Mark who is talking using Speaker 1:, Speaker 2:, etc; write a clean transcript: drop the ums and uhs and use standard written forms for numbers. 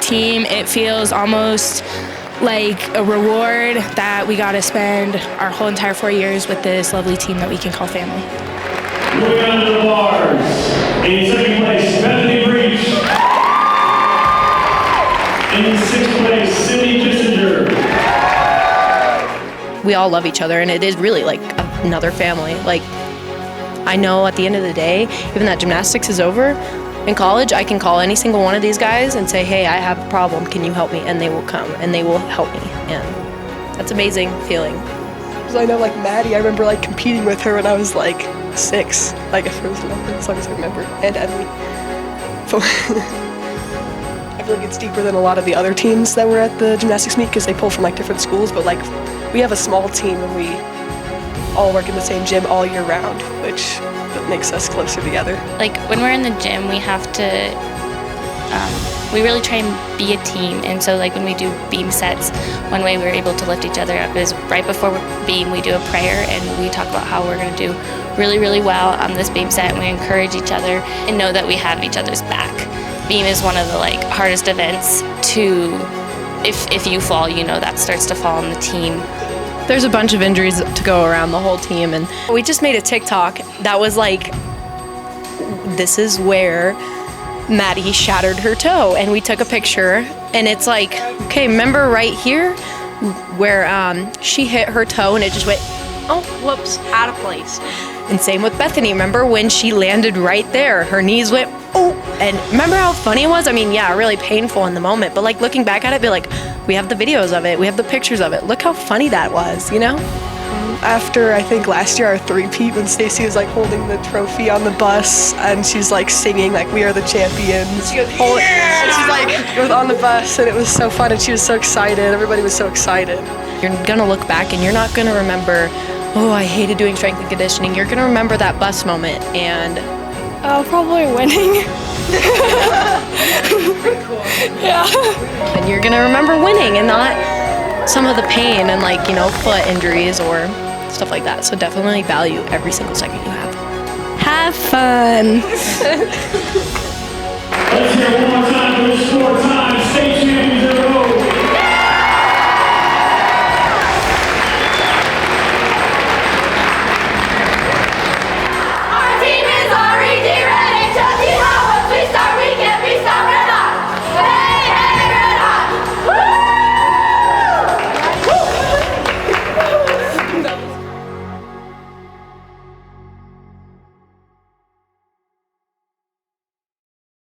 Speaker 1: team. It feels almost like a reward that we got to spend our whole entire 4 years with this lovely team that we can call family.
Speaker 2: Moving on to the bars. In second place, Bethany Breach. In sixth place, Sydney Kissinger.
Speaker 3: We all love each other, and it is really like another family. Like, I know at the end of the day, even that gymnastics is over, in college, I can call any single one of these guys and say, hey, I have a problem, can you help me? And they will come, and they will help me, and that's an amazing feeling.
Speaker 4: Because I know, like, Maddie, I remember, like, competing with her when I was, like, 6, like, at first, as long as I remember, and Emily. I feel like it's deeper than a lot of the other teams that were at the gymnastics meet because they pull from, like, different schools, but, like, we have a small team and we all work in the same gym all year round, which makes us closer together.
Speaker 5: Like, when we're in the gym, we have to, we really try and be a team. And so, like, when we do beam sets, one way we're able to lift each other up is right before beam, we do a prayer and we talk about how we're going to do really, really well on this beam set, and we encourage each other and know that we have each other's back. Beam is one of the, like, hardest events to, if you fall, you know that starts to fall on the team.
Speaker 3: There's a bunch of injuries to go around the whole team, and we just made a TikTok that was like, this is where Maddie shattered her toe, and we took a picture, and it's like, okay, remember right here where she hit her toe and it just went, oh, whoops, out of place. And same with Bethany, remember when she landed right there, her knees went, oh, and remember how funny it was? I mean, yeah, really painful in the moment, but like looking back at it, be like, we have the videos of it, we have the pictures of it. Look how funny that was, you know?
Speaker 4: After, I think, last year, our three-peat, when Stacy was, like, holding the trophy on the bus, and she's, like, singing, like, we are the champions. She goes, yeah! And she's, like, on the bus, and it was so fun, and she was so excited. Everybody was so excited.
Speaker 3: You're gonna look back, and you're not gonna remember, oh, I hated doing strength and conditioning. You're gonna remember that bus moment, and...
Speaker 6: probably winning.
Speaker 4: Cool.
Speaker 6: Yeah.
Speaker 3: And you're gonna remember winning and not some of the pain and, like, you know, foot injuries or stuff like that. So definitely value every single second you have.
Speaker 6: Have fun.
Speaker 2: Let's hear it one more time for the score time.